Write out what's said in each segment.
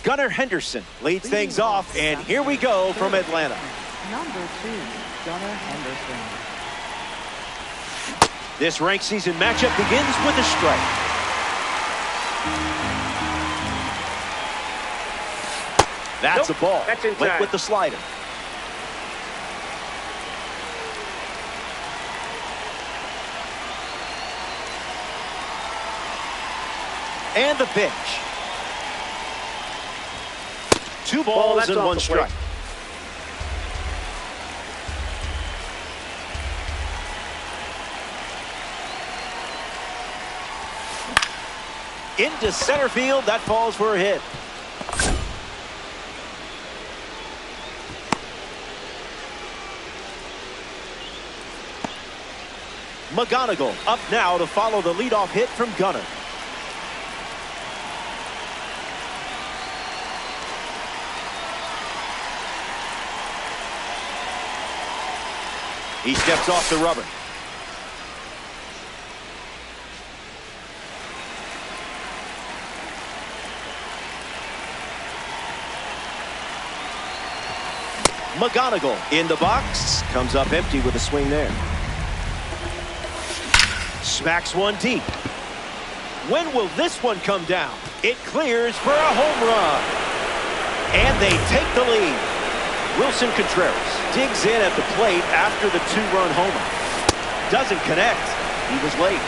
Gunnar Henderson leads things off, and here we go from Atlanta. Number 2, Gunnar Henderson. This ranked season matchup begins with a strike. That's a ball. That's in Lit time. with the slider. And the pitch. 2 balls and 1 strike. Into center field, that falls for a hit. McGonigal up now to follow the leadoff hit from Gunnar. He steps off the rubber. McGonigal in the box. Comes up empty with a swing there. Smacks one deep. When will this one come down? It clears for a home run. And they take the lead. Wilson Contreras digs in at the plate after the 2-run homer. Doesn't connect. He was late.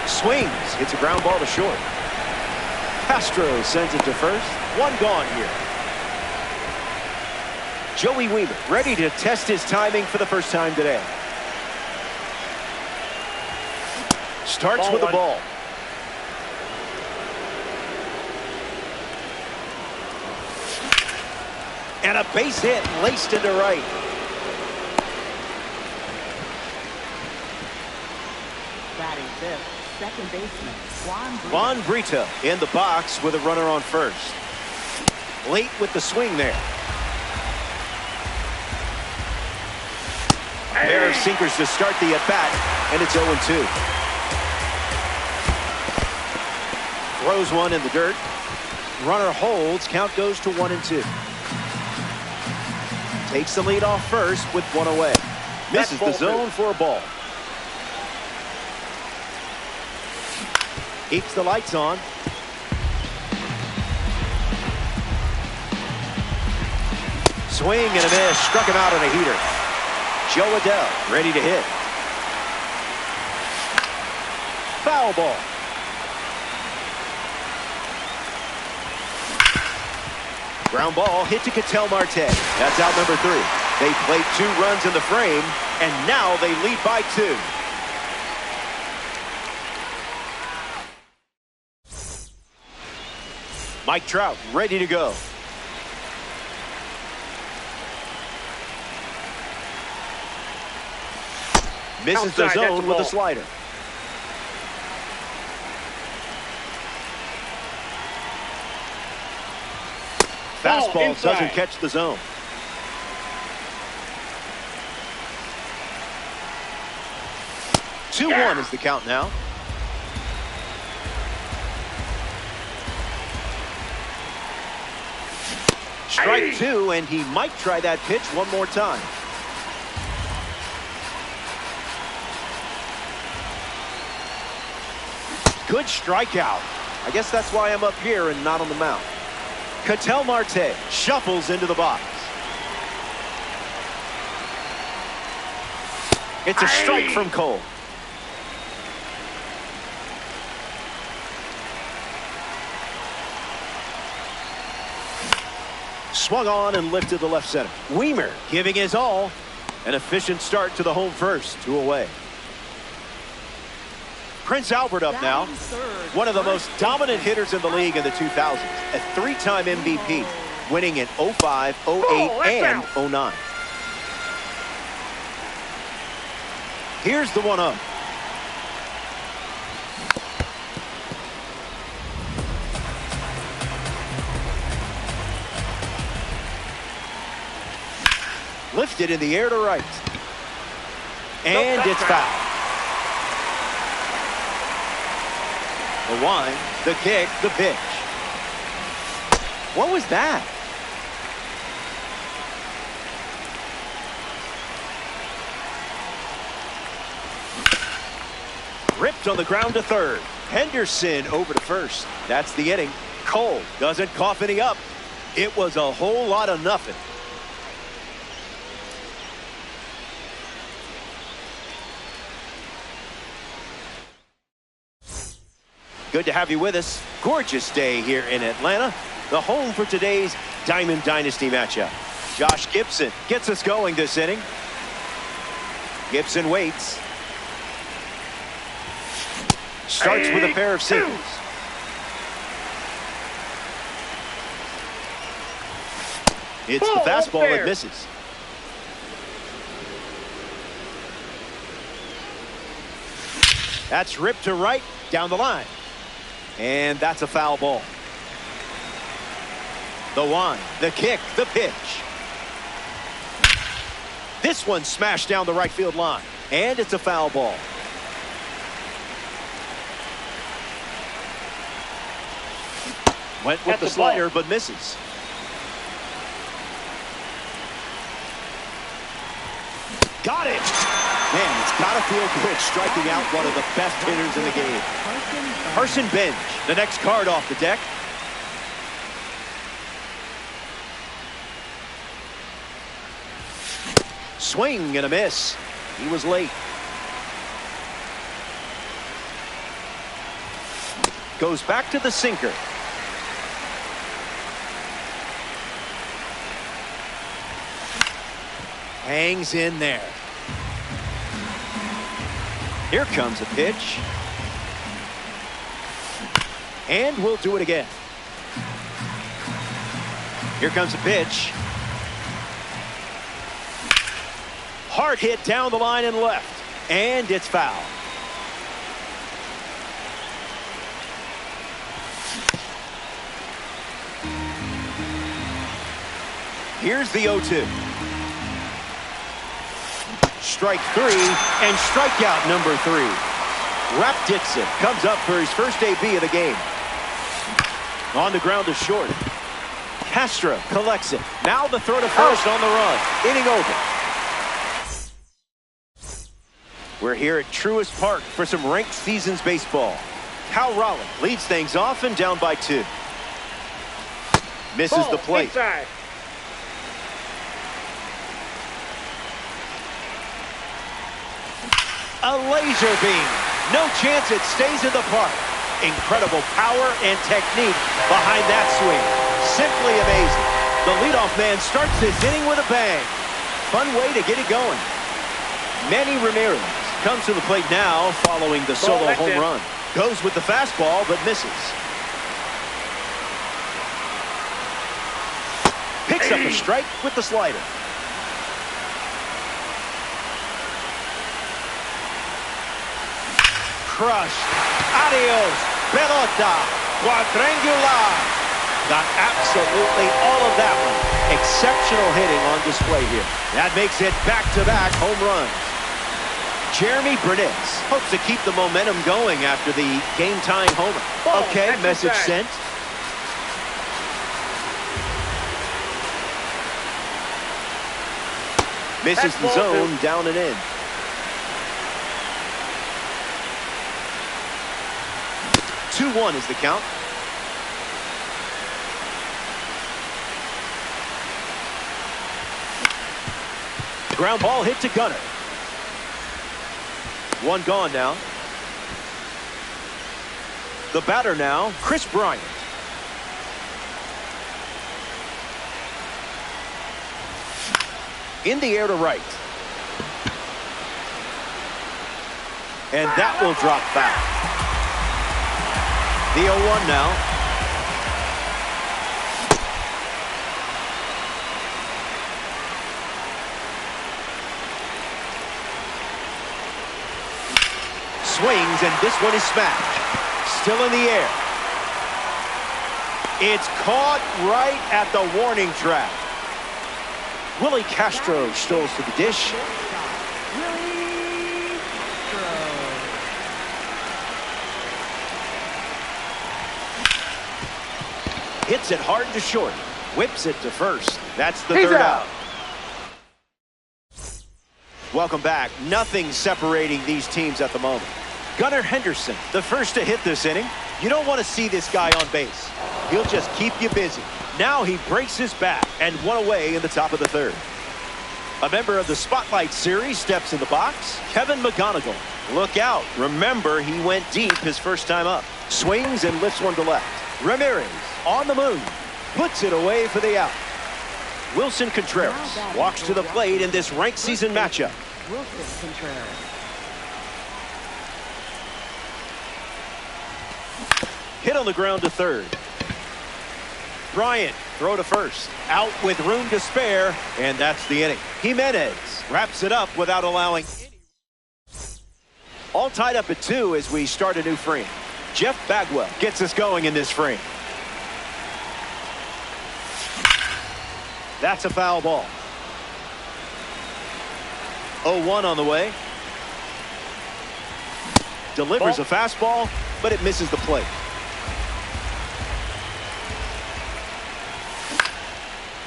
Swings. Hits a ground ball to short. Castro sends it to first. 1 gone here. Joey Weaver ready to test his timing for the first time today. Starts with a ball. And a base hit laced into right. Batting fifth, second baseman, Juan Brito in the box with a runner on first. Late with the swing there. A pair of sinkers to start the at-bat, and it's 0-2. Throws one in the dirt. Runner holds. Count goes to 1-2. Takes the lead off first with 1 away. Misses the zone for a ball. Keeps the lights on. Swing and a miss. Struck him out on a heater. Joe Adele ready to hit. Foul ball. Ground ball hit to Ketel Marte. That's out number 3. They played 2 runs in the frame, and now they lead by 2. Mike Trout ready to go. Misses the zone with a slider. Fastball doesn't catch the zone. Two 2-1 is the count now. Strike 2, and he might try that pitch one more time. Good strikeout. I guess that's why I'm up here and not on the mound. Ketel Marte shuffles into the box. It's a strike from Cole. Swung on and lifted to left center. Weimer giving his all. An efficient start to the home first. 2 away. Prince Albert up now. One of the most dominant hitters in the league in the 2000s. A 3-time MVP, winning in 05, 08, and 09. Here's the 1-0. Lifted in the air to right. And it's foul. The wind, the kick, the pitch. What was that? Ripped on the ground to third. Henderson over to first. That's the inning. Cole doesn't cough any up. It was a whole lot of nothing. Good to have you with us. Gorgeous day here in Atlanta, the home for today's Diamond Dynasty matchup. Josh Gibson gets us going this inning. Gibson waits. Starts with a pair of singles. It's the fastball that misses. That's ripped to right down the line. And that's a foul ball. The wind, the kick, the pitch. This one smashed down the right field line. And it's a foul ball. Went with the slider, but misses. Got it! Man, it's got to feel good striking out one of the best hitters in the game. Carson Bench, the next card off the deck. Swing and a miss. He was late. Goes back to the sinker. Hangs in there. Here comes a pitch. And we'll do it again. Here comes a pitch. Hard hit down the line and left. And it's foul. Here's the 0-2. Strike three and strikeout number 3. Rap Dixon comes up for his first AB of the game. On the ground to short. Castro collects it. Now the throw to first on the run. Inning over. We're here at Truist Park for some ranked seasons baseball. Cal Raleigh leads things off and down by 2. Misses the plate. A laser beam. No chance it stays in the park. Incredible power and technique behind that swing. Simply amazing. The leadoff man starts this inning with a bang. Fun way to get it going. Manny Ramirez comes to the plate now following the solo home run. Goes with the fastball but misses. Picks up a strike with the slider. Crushed. Adios. Pelota. Quadrangular. Got absolutely all of that one. Exceptional hitting on display here. That makes it back-to-back home runs. Jeremy Burnett hopes to keep the momentum going after the game-tying homer. Okay, message sent. Misses the zone, down and in. Two-1 is the count. Ground ball hit to Gunnar. One gone now. The batter now, Chris Bryant. In the air to right. And that will drop back. The 0-1 now. Swings, and this one is smashed. Still in the air. It's caught right at the warning track. Willie Castro strolls to the dish. Hits it hard to short. Whips it to first. That's the third out. Welcome back. Nothing separating these teams at the moment. Gunnar Henderson, the first to hit this inning. You don't want to see this guy on base. He'll just keep you busy. Now he breaks his bat and one away in the top of the third. A member of the Spotlight Series steps in the box. Kevin McGonigal. Look out. Remember, he went deep his first time up. Swings and lifts one to left. Ramirez on the move. Puts it away for the out. Wilson Contreras walks to the plate in this ranked season matchup. Wilson Contreras. Hit on the ground to third. Bryant, throw to first. Out with room to spare, and that's the inning. Jimenez wraps it up without allowing any. All tied up at 2 as we start a new frame. Jeff Bagwell gets us going in this frame. That's a foul ball. 0-1 on the way. Delivers a fastball, but it misses the plate.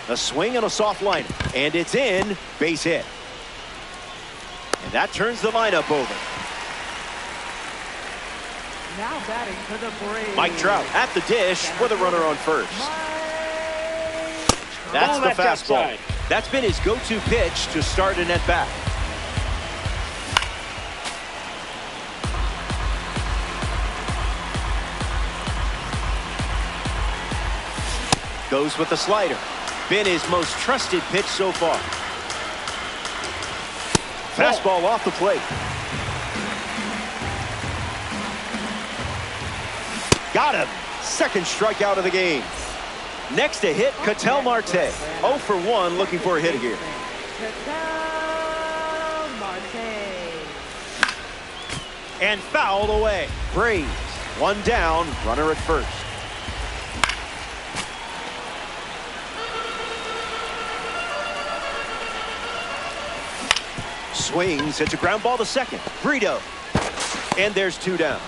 A swing and a soft line, and it's in. Base hit. And that turns the lineup over. Now batting for the Braves. Mike Trout at the dish with a runner on first. That's the fastball. That's been his go-to pitch to start an at-bat. Goes with the slider. Been his most trusted pitch so far. Fastball off the plate. Got him. Second strikeout of the game. Next to hit, Ketel Marte. 0 for 1, looking for a hit here. Ketel Marte. And fouled away. Braves, one down, runner at first. Swings, hits a ground ball to second. Brito. And there's 2 down.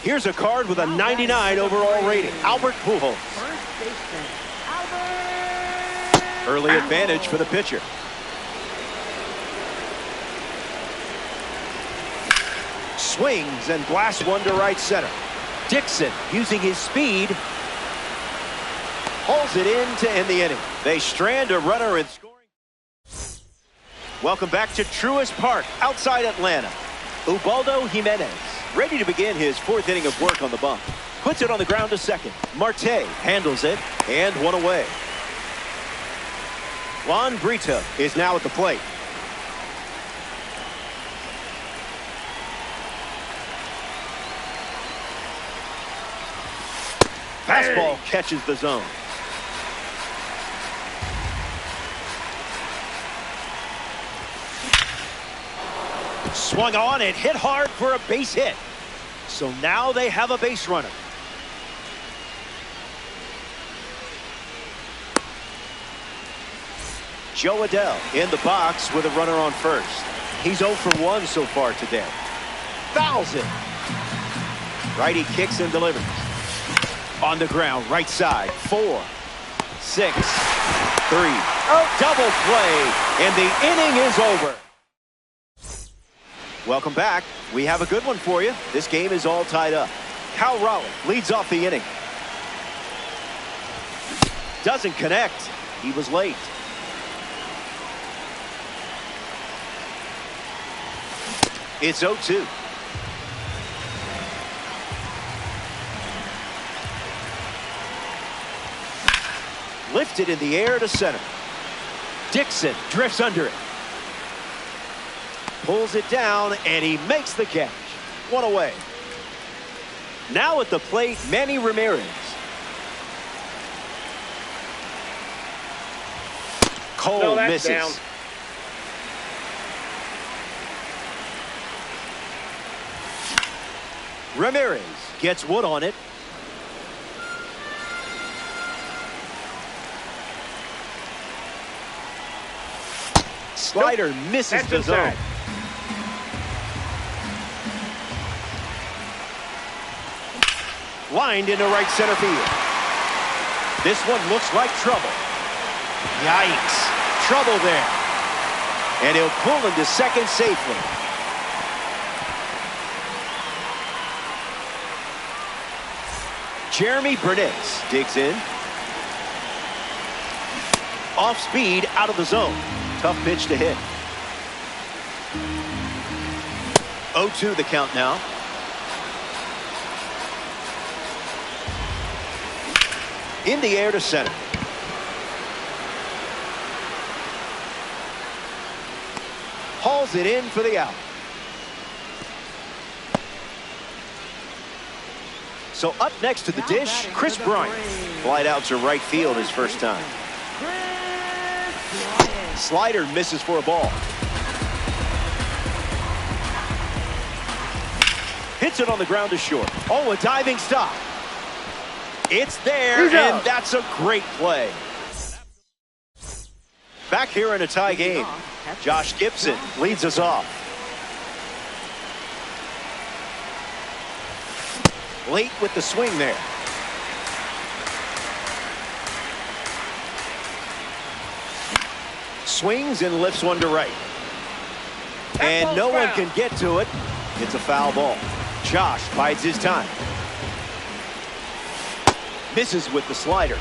Here's a card with a 99 overall rating. Albert Pujols. First baseman, Albert. Early advantage for the pitcher. Swings and blasts one to right center. Dixon using his speed. Hauls it in to end the inning. They strand a runner in scoring. Welcome back to Truist Park outside Atlanta. Ubaldo Jimenez ready to begin his 4th inning of work on the bump. Puts it on the ground to second. Marte handles it and one away. Juan Brito is now at the plate. Fastball catches the zone. Swung on and hit hard for a base hit. So now they have a base runner. Joe Adell in the box with a runner on first. He's 0 for 1 so far today. Fouls it. Righty kicks and delivers. On the ground, right side. 4, 6, 3. Oh, double play, and the inning is over. Welcome back. We have a good one for you. This game is all tied up. Cal Raleigh leads off the inning. Doesn't connect. He was late. It's 0-2. Lifted in the air to center. Dixon drifts under it. Pulls it down, and he makes the catch. One away. Now at the plate, Manny Ramirez. Cole misses. Down. Ramirez gets wood on it. Slider misses the zone. Lined into right center field. This one looks like trouble. Yikes. Trouble there. And he'll pull into second safely. Jeremy Burnett digs in. Off speed, out of the zone. Tough pitch to hit. 0-2 the count now. In the air to center. Hauls it in for the out. So up next to the dish, Chris Bryant. Flied out to right field his first time. Slider misses for a ball. Hits it on the ground to short. Oh, a diving stop. It's there, and that's a great play. Back here in a tie game, Josh Gibson leads us off. Late with the swing there. Swings and lifts one to right. And no one can get to it. It's a foul ball. Josh bides his time. Misses with the slider.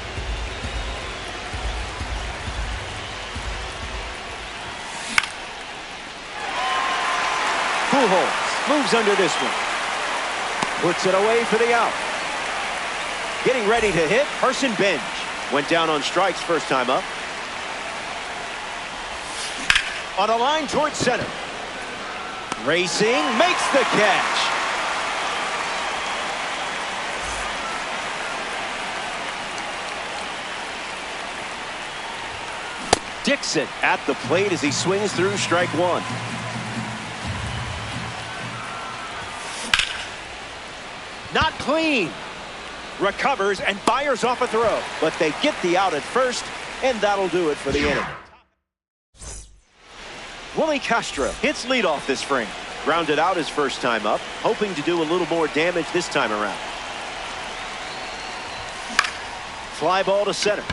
PUJOLS moves under this one. Puts it away for the out. Getting ready to hit, Carson Bench. Went down on strikes first time up. On a line towards center. Racing, makes the catch. Dixon at the plate as he swings through strike one. Not clean. Recovers and fires off a throw. But they get the out at first, and that'll do it for the inning. Willie Castro hits leadoff this frame. Grounded out his first time up, hoping to do a little more damage this time around. Fly ball to center.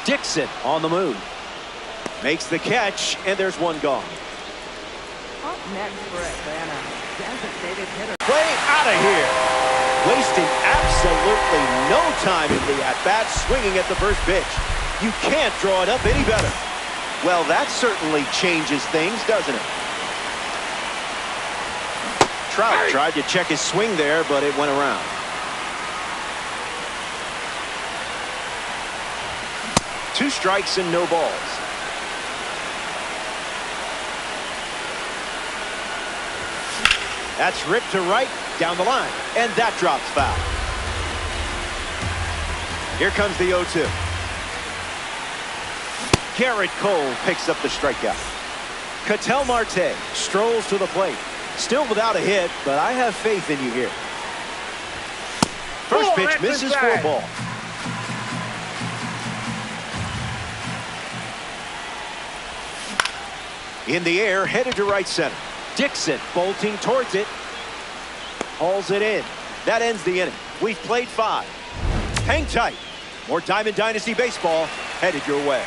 Dixon on the move. Makes the catch, and there's one gone. Up next for Atlanta, designated hitter. Play out of here. Wasting absolutely no time in the at-bat, swinging at the first pitch. You can't draw it up any better. Well, that certainly changes things, doesn't it? Trout tried to check his swing there, but it went around. Two strikes and no balls. That's ripped to right, down the line, and that drops foul. Here comes the 0-2. Garrett Cole picks up the strikeout. Ketel Marte strolls to the plate. Still without a hit, but I have faith in you here. First pitch misses for a ball. In the air, headed to right center. Dixon bolting towards it. Hauls it in. That ends the inning. We've played 5. Hang tight. More Diamond Dynasty baseball headed your way.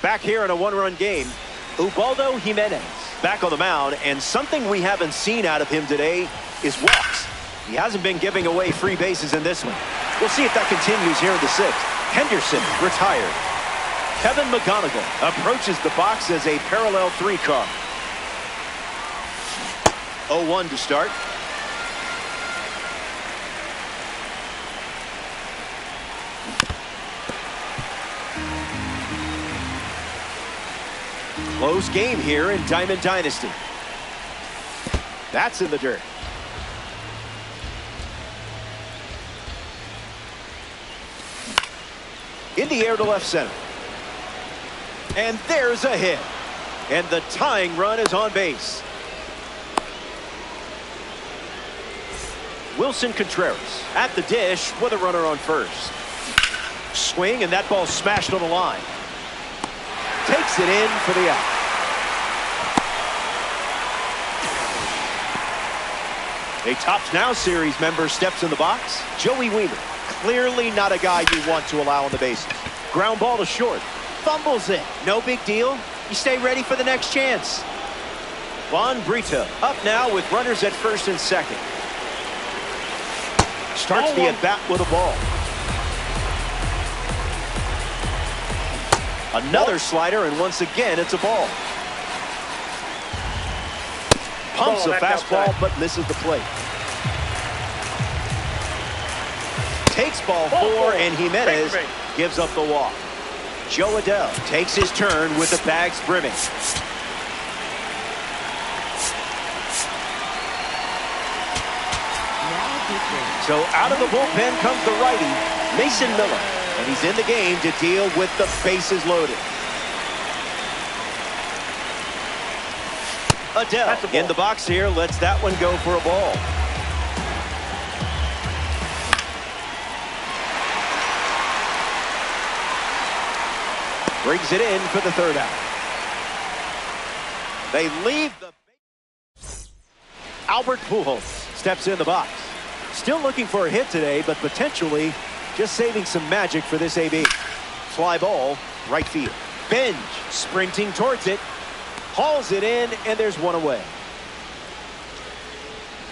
Back here in a one-run game, Ubaldo Jimenez back on the mound, and something we haven't seen out of him today is walks. He hasn't been giving away free bases in this one. We'll see if that continues here in the 6th. Henderson retired. Kevin McGonigal approaches the box as a parallel 3 car. 0-1 to start. Close game here in Diamond Dynasty. That's in the dirt. In the air to left center. And there's a hit. And the tying run is on base. Wilson Contreras at the dish with a runner on first. Swing, and that ball smashed on the line. Takes it in for the out. A Tops Now series member steps in the box. Joey Wiemer, clearly not a guy you want to allow on the bases. Ground ball to short. Fumbles it. No big deal. You stay ready for the next chance. Juan Brito up now with runners at first and second. Starts the at-bat with a ball. Another slider, and once again, it's a ball. Pumps a fastball, but misses the plate. Takes ball four, and Jimenez gives up the walk. Joe Adell takes his turn with the bags brimming. So out of the bullpen comes the righty, Mason Miller. And he's in the game to deal with the bases loaded. Adell in the box here, lets that one go for a ball. Brings it in for the third out. They leave the... Albert Pujols steps in the box. Still looking for a hit today, but potentially just saving some magic for this AB. Fly ball, right field. Benj sprinting towards it. Hauls it in, and there's one away.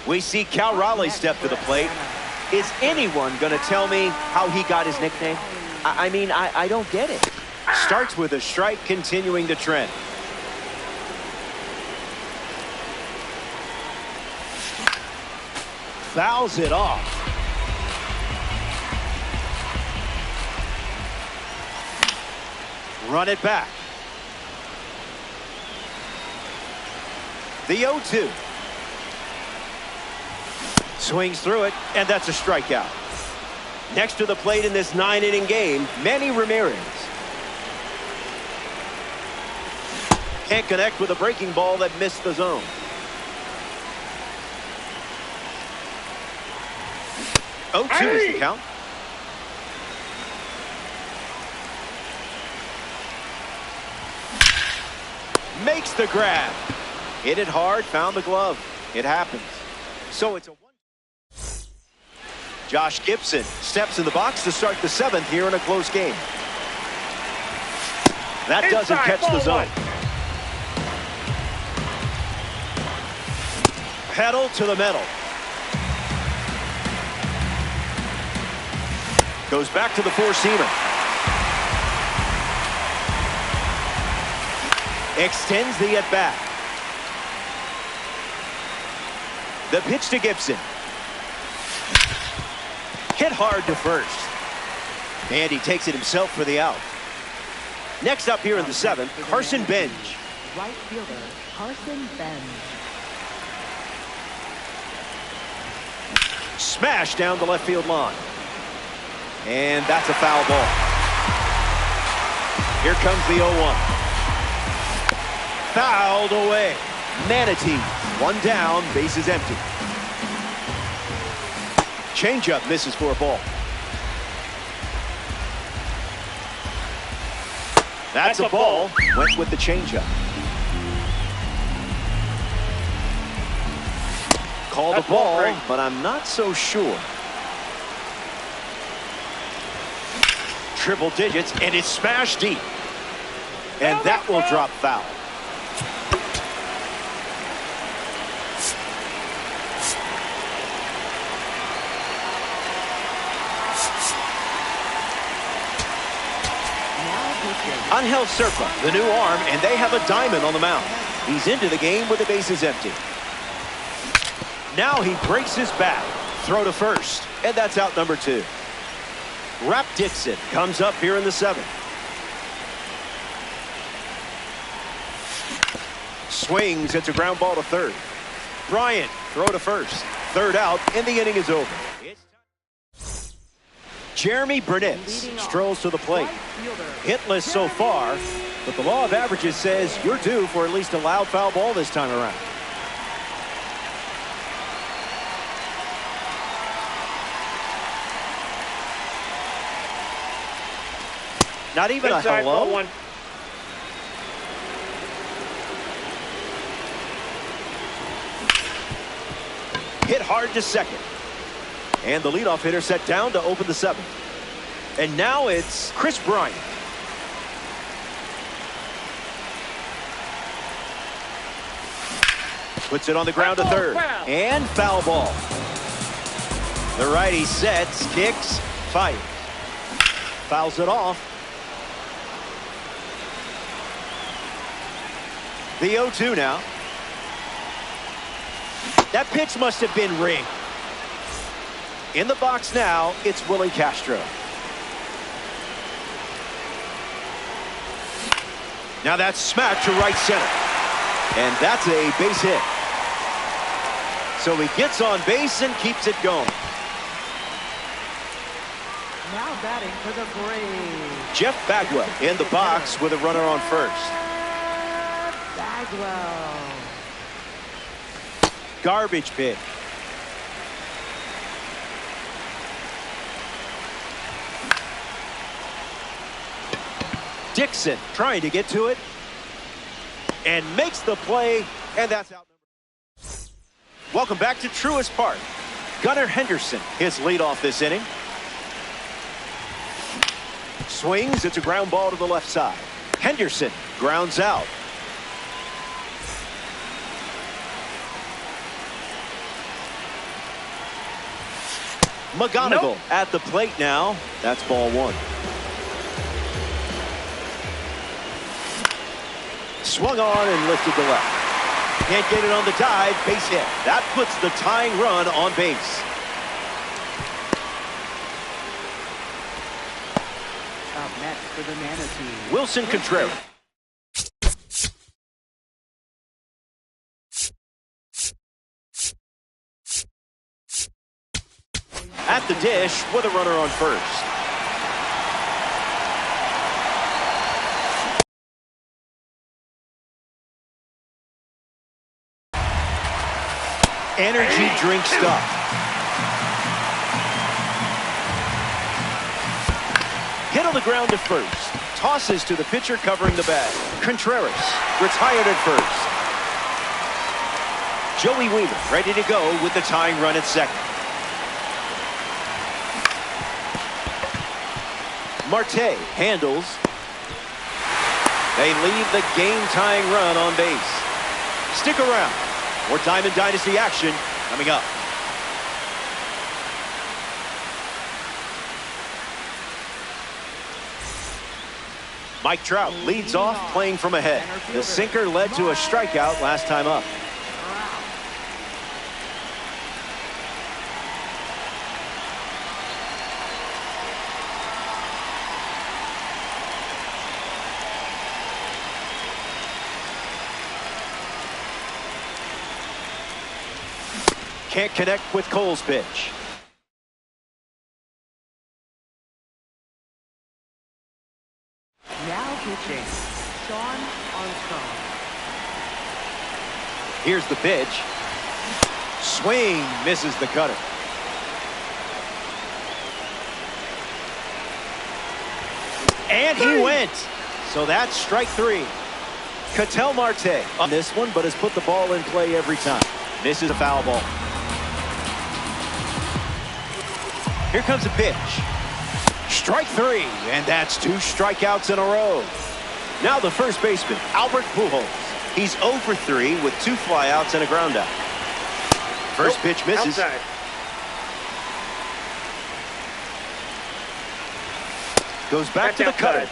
We see Cal Raleigh step to the plate. Is anyone going to tell me how he got his nickname? I mean, I don't get it. Starts with a strike, continuing the trend. Fouls it off. Run it back. The 0-2. Swings through it, and that's a strikeout. Next to the plate in this 9-inning game, Manny Ramirez. Can't connect with a breaking ball that missed the zone. Oh, 2 is the count. Makes the grab. Hit it hard, found the glove. It happens. So it's a 1. Josh Gibson steps in the box to start the 7th here in a close game. That doesn't catch the zone. Pedal to the metal. Goes back to the four-seamer. Extends the at-bat. The pitch to Gibson. Hit hard to first. And he takes it himself for the out. Next up here in the 7th, Carson Benj. Right fielder, Carson Benj. Smash down the left field line. And that's a foul ball. Here comes the 0-1. Fouled away. Manatee, one down, bases empty. Changeup misses for a ball. That's a ball. Went with the changeup. Called a ball, but I'm not so sure. Triple digits, and it's smashed deep. And that will drop foul. Angel Serpa, the new arm, and they have a diamond on the mound. He's into the game with the bases empty. Now he breaks his back. Throw to first, and that's out number 2. Rap Dixon comes up here in the 7th. Swings, it's a ground ball to third. Bryant, throw to first. Third out, and the inning is over. Jeremy Burnett strolls to the plate. Hitless so far, but the law of averages says you're due for at least a loud foul ball this time around. Not even a hello? hard to second. And the leadoff hitter set down to open the seventh. And now it's Chris Bryant. Puts it on the ground to third. And foul ball. The righty sets, kicks, fires. Fouls it off. The 0-2 now. That pitch must have been rigged. In the box now, it's Willie Castro. Now that's smacked to right center. And that's a base hit. So he gets on base and keeps it going. Now batting for the Braves, Jeff Bagwell in the box with a runner on first. Bagwell. Garbage pitch. Dixon trying to get to it and makes the play, and that's out. Welcome back to Truist Park. Gunnar Henderson, his leadoff this inning. Swings, it's a ground ball to the left side. Henderson grounds out. McGonigal at the plate now. That's ball one. Swung on and lifted to left. Can't get it on the dive. Base hit. That puts the tying run on base. Up next for the Manatee, Wilson Contreras. At the dish with a runner on first. Energy drink stuff. Hit on the ground to first. Tosses to the pitcher covering the bag. Contreras retired at first. Joey Weaver ready to go with the tying run at second. Marte handles. They leave the game-tying run on base. Stick around. More Diamond Dynasty action coming up. Mike Trout leads off playing from ahead. The sinker led to a strikeout last time up. Can't connect with Cole's pitch. now pitching, Sean Armstrong. Here's the pitch. Swing, misses the cutter. And he went. So that's strike three. Ketel Marte on this one, but has put the ball in play every time. Misses a foul ball. Here comes a pitch. Strike three, and that's two strikeouts in a row. Now the first baseman, Albert Pujols. He's 0 for 3 with 2 flyouts and a groundout. First pitch misses. Outside. Goes back to the cutter.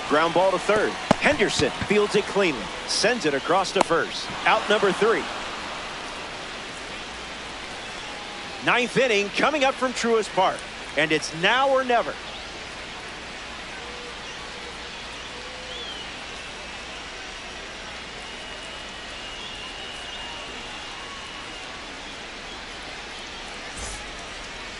Ground ball to third. Henderson fields it cleanly. Sends it across to first. Out number 3. Ninth inning coming up from Truist Park. And it's now or never.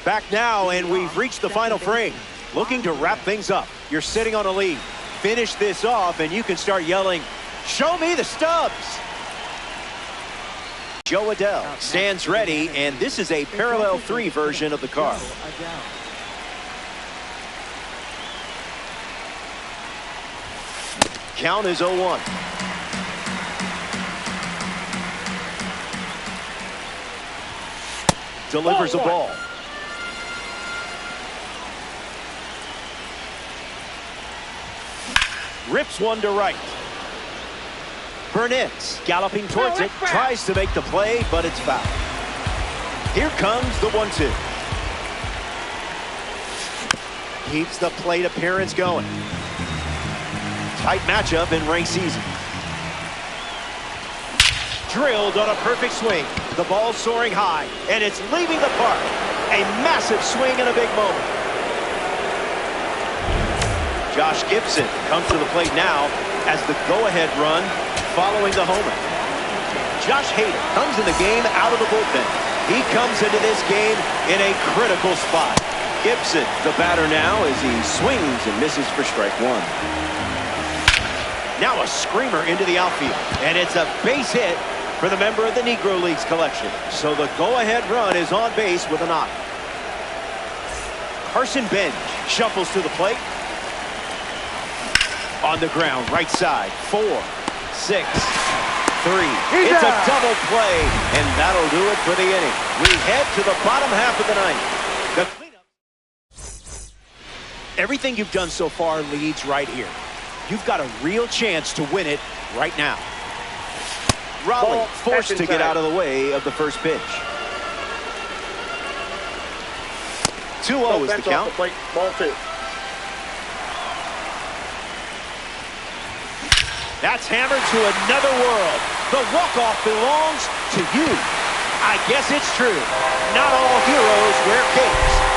Back now, and we've reached the final frame. Looking to wrap things up. You're sitting on a lead. Finish this off, and you can start yelling, "Show me the stubs!" Joe Adell stands ready, and this is a parallel 3 version of the car. Count is 0-1. Delivers a ball. Rips one to right. Burnett's galloping towards it. Tries to make the play, but it's foul. Here comes the 1-2. Keeps the plate appearance going. Tight matchup in ranked season. Drilled on a perfect swing. The ball soaring high, and it's leaving the park. A massive swing and a big moment. Josh Gibson comes to the plate now as the go-ahead run following the homer. Josh Hader comes in the game out of the bullpen. He comes into this game in a critical spot. Gibson, the batter now, as he swings and misses for strike one. Now a screamer into the outfield, and it's a base hit for the member of the Negro Leagues collection. So the go-ahead run is on base with a knock. Carson Bench shuffles to the plate. On the ground, right side, 4, 6, 3. It's a double play, and that'll do it for the inning. We head to the bottom half of the ninth. The cleanup. Everything you've done so far leads right here. You've got a real chance to win it right now. Raleigh forced to get out of the way of the first pitch. 2-0 is the count. Ball 2. That's hammered to another world. The walk-off belongs to you. I guess it's true. Not all heroes wear capes.